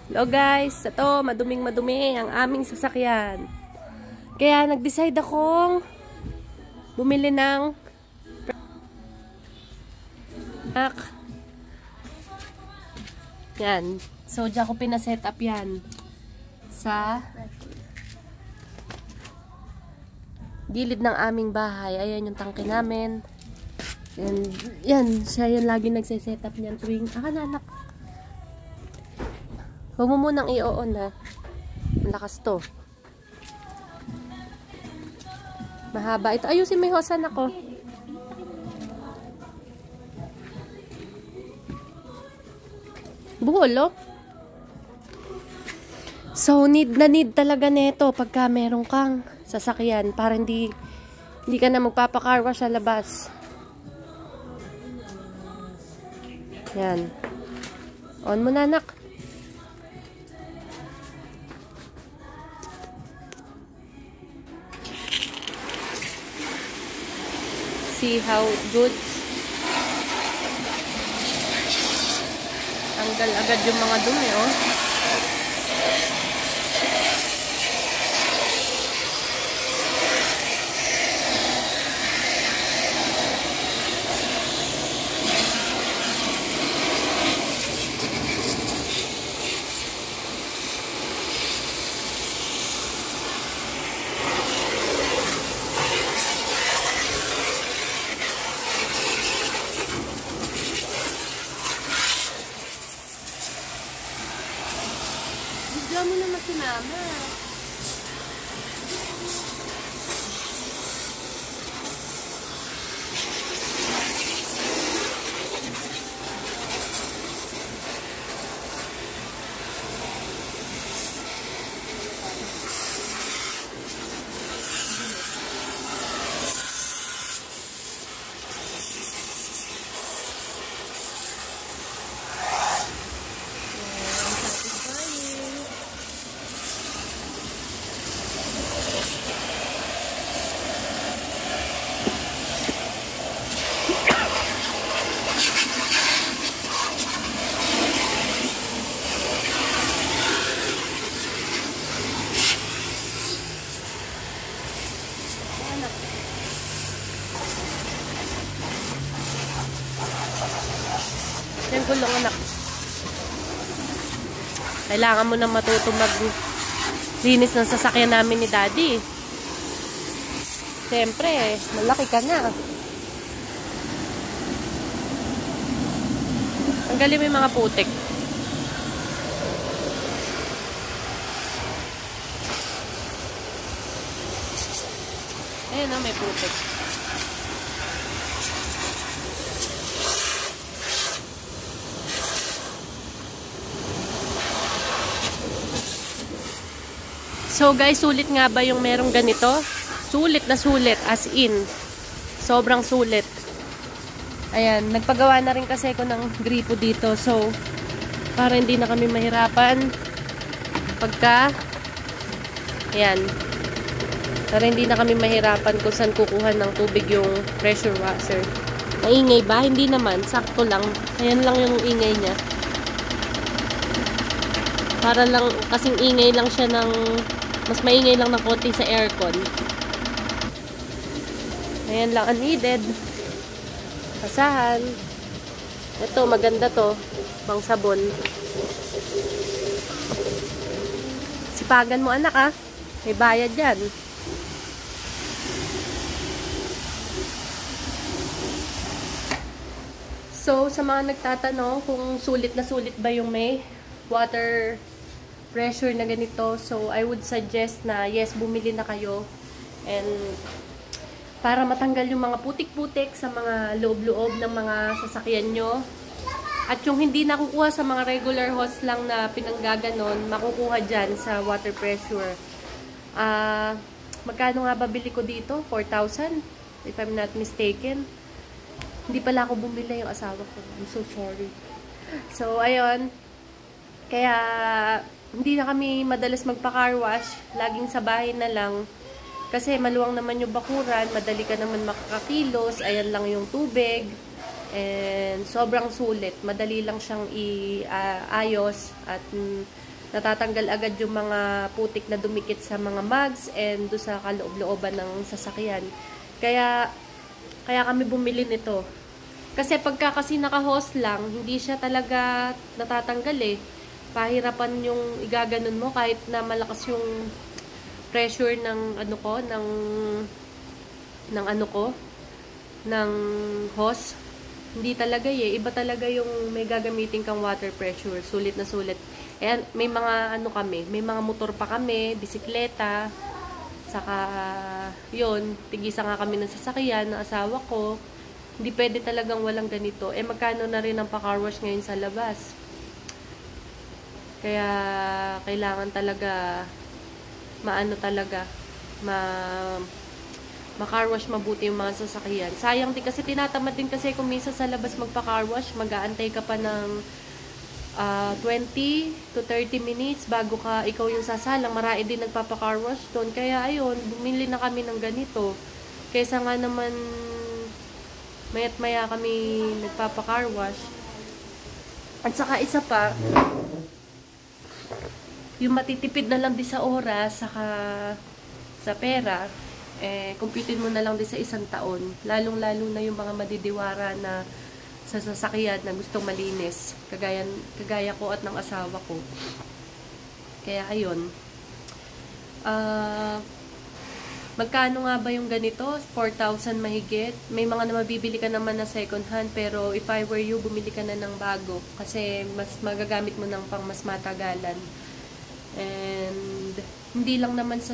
Hello guys, ito maduming-madumi ang aming sasakyan. Kaya nag-decide akong bumili ng yan. So, diyan ko pina-set up yan sa gilid ng aming bahay. Ayan yung tangke namin. Yan, siya yung lagi nagse-set up niyan tuwing anak. Huwag mo munang i-on ha. Malakas to. Mahaba ito. Ayusin mo yung hosan ako. Buhol, oh. So, need talaga nito pagka meron kang sasakyan para hindi ka na magpapacar wash sa labas. Yan. On mo na, anak. See how good. Tanggal agad yung mga dumi, oh. Bigyan mo naman si mama. Yung gulong, anak. Kailangan mo na matuto maglinis ng sasakyan namin ni Daddy. Siyempre, malaki ka na. Tanggalin mo yung mga putik. Ayun, oh, may putik. So guys, sulit nga ba yung merong ganito? Sulit na sulit, as in. Sobrang sulit. Ayan, nagpagawa na rin kasi ako ng gripo dito. So, para hindi na kami mahirapan. Pagka, ayan. Para hindi na kami mahirapan kung saan kukuha ng tubig yung pressure washer. Maingay ba? Hindi naman. Sakto lang. Ayan lang yung ingay niya. Para lang, kasing ingay lang siya ng mas maingay lang ng konti sa aircon. Ayan lang ang needed. Basahan. Ito, maganda to. Pang sabon. Sipagan mo, anak, ah. May bayad yan. So, sa mga nagtatanong kung sulit na sulit ba yung may water pressure na ganito. So, I would suggest na yes, bumili na kayo. And, para matanggal yung mga putik-putik sa mga loob-loob ng mga sasakyan nyo. At yung hindi nakukuha sa mga regular hose lang na pinanggaganon, makukuha dyan sa water pressure. Magkano nga ba bili ko dito? 4,000? If I'm not mistaken. Hindi pala ako bumili, yung asawa ko. I'm so sorry. So, ayun. Kaya, hindi na kami madalas magpa-car wash. Laging sa bahay na lang. Kasi maluwang naman yung bakuran. Madali ka naman makakakilos. Ayan lang yung tubig. And sobrang sulit. Madali lang siyang iayos. At natatanggal agad yung mga putik na dumikit sa mga mugs and do sa kaloob-looban ng sasakyan. Kaya kami bumili nito. Kasi pagka kasi naka-hose lang, hindi siya talaga natatanggal eh. Pahirapan yung igaganon mo kahit na malakas yung pressure ng ng hose. Hindi talaga eh. Iba talaga yung may gagamitin kang water pressure. Sulit na sulit. Eh, may mga may mga motor pa kami, bisikleta. Saka, yun, tigisa nga kami ng sasakyan ng asawa ko. Hindi pwede talagang walang ganito. Eh, magkano na rin ang pa-car wash ngayon sa labas. Kaya, kailangan talaga, ma-car wash mabuti yung mga sasakyan. Sayang din kasi, tinatamad din kasi kung minsan sa labas magpa-car wash, mag-aantay ka pa ng 20 to 30 minutes bago ka ikaw yung sasalang. Marami din nagpapa-car wash doon. Kaya, ayun, bumili na kami ng ganito. Kaysa nga naman maya't maya kami nagpapa-car wash. At saka isa pa, yung matitipid na lang din sa oras, saka sa pera, computein mo na lang din sa isang taon. Lalong-lalo na yung mga madidiwara na sa sasakyan na gustong malinis. Kagaya ko at ng asawa ko. Kaya ayun. Magkano nga ba yung ganito? 4,000 mahigit. May mga na mabibili ka naman na second hand, pero if I were you, bumili ka na ng bago. Kasi mas magagamit mo ng pang mas matagalan. And hindi lang naman sa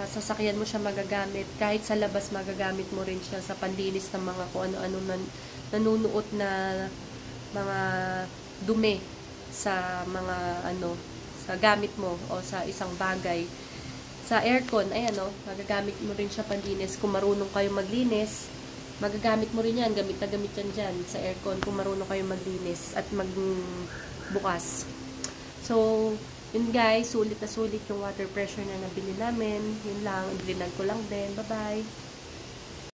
sasakyan mo siya magagamit. Kahit sa labas magagamit mo rin siya sa panlinis ng mga kung ano-ano nanunuot na mga dumi sa mga sa gamit mo o sa isang bagay. Sa aircon, ayan magagamit mo rin siya panlinis. Kung marunong kayo maglinis, magagamit mo rin yan. Gamit na gamit yan dyan sa aircon kung marunong kayo maglinis at magbukas. So, yun guys, sulit na sulit yung water pressure na nabili namin. Yun lang, iblinag ko lang din. Bye-bye!